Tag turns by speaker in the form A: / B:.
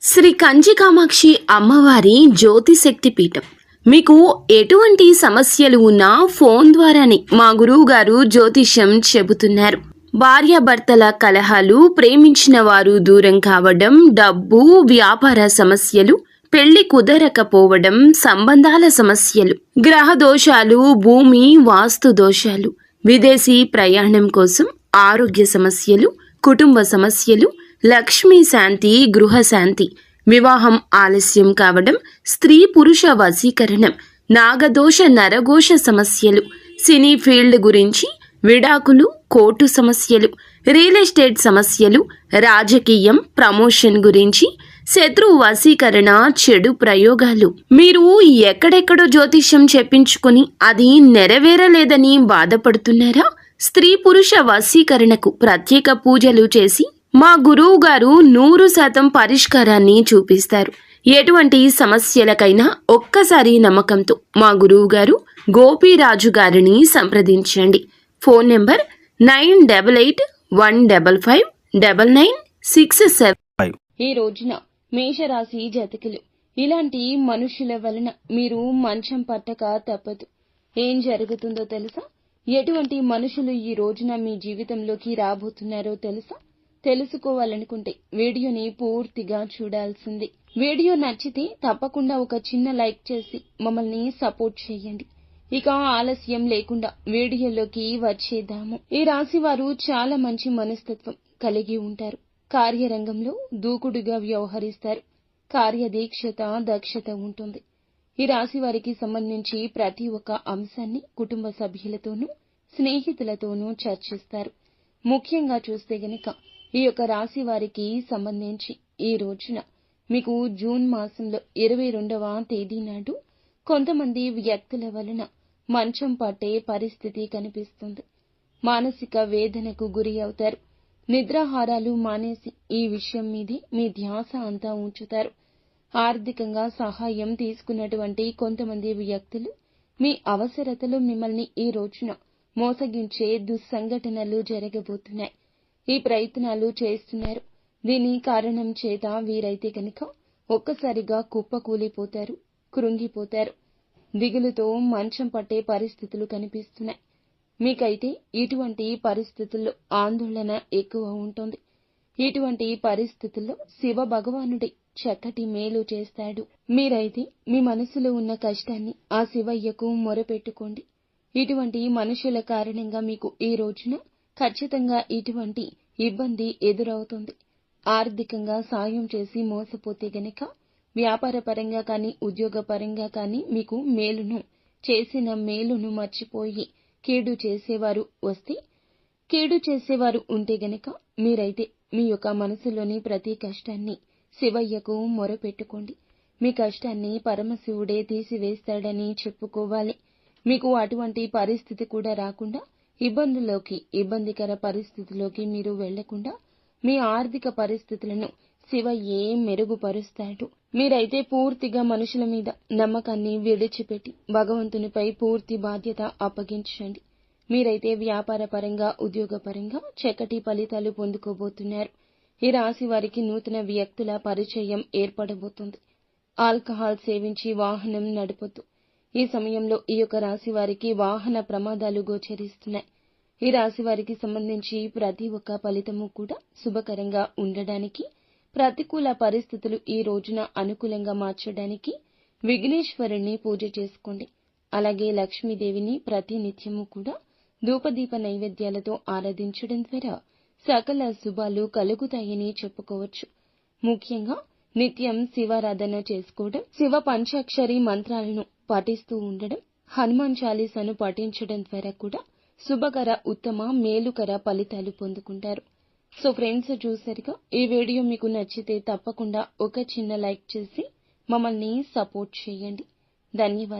A: శ్రీ కంచి కామాక్షి అమ్మవారి జ్యోతిశక్తి పీఠం. మీకు ఎటువంటి సమస్యలు ఉన్నా ఫోన్ ద్వారానే మా గురువు గారు జ్యోతిష్యం చెబుతున్నారు. భార్యాభర్తల కలహాలు, ప్రేమించిన వారు దూరం కావడం, డబ్బు, వ్యాపార సమస్యలు, పెళ్లి కుదరకపోవడం, సంబంధాల సమస్యలు, గ్రహ దోషాలు, భూమి వాస్తు దోషాలు, విదేశీ ప్రయాణం కోసం, ఆరోగ్య సమస్యలు, కుటుంబ సమస్యలు, లక్ష్మీ శాంతి, గృహశాంతి, వివాహం ఆలస్యం కావడం, స్త్రీ పురుష వశీకరణం, నాగదోష నరఘోష సమస్యలు, సినీ ఫీల్డ్ గురించి, విడాకులు, కోర్టు సమస్యలు, రియల్ ఎస్టేట్ సమస్యలు, రాజకీయం, ప్రమోషన్ గురించి, శత్రు వశీకరణ, చెడు ప్రయోగాలు. మీరు ఎక్కడెక్కడో జ్యోతిష్యం చెప్పించుకుని అది నెరవేరలేదని బాధపడుతున్నారా? స్త్రీ పురుష వశీకరణకు ప్రత్యేక పూజలు చేసి మా గురువు గారు 100% పరిష్కారాన్ని చూపిస్తారు. ఎటువంటి సమస్యలకైనా ఒక్కసారి నమ్మకంతో మా గురువు గారు గోపీరాజు గారిని సంప్రదించండి. Phone number 9815559967. ఈ రోజున మేషరాశి జాతకులు, ఇలాంటి మనుషుల వలన మీరు మంచం పట్టక తప్పదు. ఏం జరుగుతుందో తెలుసా? ఎటువంటి మనుషులు ఈ రోజున మీ జీవితంలోకి రాబోతున్నారో తెలుసా? తెలుసుకోవాలనుకుంటే వీడియోని పూర్తిగా చూడాల్సింది. వీడియో నచ్చితే తప్పకుండా ఒక చిన్న లైక్ చేసి మమ్మల్ని సపోర్ట్ చేయండి. ఇక ఆలస్యం లేకుండా వీడియోలోకి వచ్చేద్దాము. ఈ రాశి వారు చాలా మంచి మనస్తత్వం కలిగి ఉంటారు. కార్యరంగంలో దూకుడుగా వ్యవహరిస్తారు. కార్యదీక్షత, దక్షత ఉంటుంది. ఈ రాశి వారికి సంబంధించి ప్రతి ఒక్క అంశాన్ని కుటుంబ సభ్యులతోనూ, స్నేహితులతోనూ చర్చిస్తారు. ముఖ్యంగా చూస్తే గనక ఈ యొక్క రాశి వారికి సంబంధించి ఈ రోజున మీకు జూన్ మాసంలో 22వ తేదీ నాడు కొంతమంది వ్యక్తుల వలన మంచం పట్టే పరిస్థితి కనిపిస్తుంది. మానసిక వేదనకు గురి అవుతారు. నిద్రాహారాలు మానేసి ఈ విషయం మీదే మీ ధ్యాస అంతా ఉంచుతారు. ఆర్థికంగా సహాయం తీసుకున్నటువంటి కొంతమంది వ్యక్తులు మీ అవసరతలో మిమ్మల్ని ఈ రోజున మోసగించే దుస్సంఘటనలు జరగబోతున్నాయి. ఈ ప్రయత్నాలు చేస్తున్నారు. దీని కారణం చేత వీరైతే కనుక ఒక్కసారిగా కుప్పకూలిపోతారు, కృంగిపోతారు. దిగులుతో మంచం పట్టే పరిస్థితులు కనిపిస్తున్నాయి. మీకైతే ఇటువంటి పరిస్థితుల్లో ఆందోళన ఎక్కువ ఉంటుంది. ఇటువంటి పరిస్థితుల్లో శివ భగవానుడే చక్కటి మేలు చేస్తాడు. మీరైతే మీ మనసులో ఉన్న కష్టాన్ని ఆ శివయ్యకు మొరపెట్టుకోండి. ఇటువంటి మనుషుల కారణంగా మీకు ఈ రోజున ఖచ్చితంగా ఇటువంటి ఇబ్బంది ఎదురవుతుంది. ఆర్థికంగా సాయం చేసి మోసపోతే గనక వ్యాపార పరంగా కానీ, ఉద్యోగ పరంగా కానీ మీకు మేలును చేసిన మేలును మర్చిపోయి కీడు చేసేవారు ఉంటే గనక మీరైతే మీ యొక్క మనసులోని ప్రతి కష్టాన్ని శివయ్యకు మొరపెట్టుకోండి. మీ కష్టాన్ని పరమశివుడే తీసివేస్తాడని చెప్పుకోవాలి. మీకు అటువంటి పరిస్థితి కూడా రాకుండా, ఇబ్బందికర పరిస్థితిలోకి మీరు వెళ్లకుండా మీ ఆర్థిక పరిస్థితులను శివయ్యే మెరుగుపరుస్తాడు. మీరైతే పూర్తిగా మనుషుల మీద నమ్మకాన్ని విడిచిపెట్టి భగవంతునిపై పూర్తి బాధ్యత అప్పగించండి. మీరైతే వ్యాపార పరంగా, ఉద్యోగ పరంగా చక్కటి ఫలితాలు పొందుకోబోతున్నారు. ఈ రాశి వారికి నూతన వ్యక్తుల పరిచయం ఏర్పడబోతుంది. ఆల్కహాల్ సేవించి వాహనం నడపొద్దు. ఈ సమయంలో ఈ యొక్క రాశి వారికి వాహన ప్రమాదాలు గోచరిస్తున్నాయి. ఈ రాశి వారికి సంబంధించి ప్రతి ఒక్క ఫలితము కూడా శుభకరంగా ఉండడానికి, ప్రతికూల పరిస్థితులు ఈ రోజున అనుకూలంగా మార్చడానికి విఘ్నేశ్వరుణ్ణి పూజ చేసుకోండి. అలాగే లక్ష్మీదేవిని ప్రతి నిత్యము కూడా ధూపదీప నైవేద్యాలతో ఆరాధించడం ద్వారా సకల శుభాలు కలుగుతాయని చెప్పుకోవచ్చు. ముఖ్యంగా నిత్యం శివారాధన చేసుకోవడం, శివ పంచాక్షరి మంత్రాలను పఠిస్తూ ఉండడం, హనుమాన్ చాలీసాను పఠించడం ద్వారా కూడా శుభకర, ఉత్తమ, మేలుకర ఫలితాలు పొందుకుంటారు. సో ఫ్రెండ్స్, చూసారుగా, ఈ వీడియో మీకు నచ్చితే తప్పకుండా ఒక చిన్న లైక్ చేసి మమ్మల్ని సపోర్ట్ చేయండి. ధన్యవాదాలు.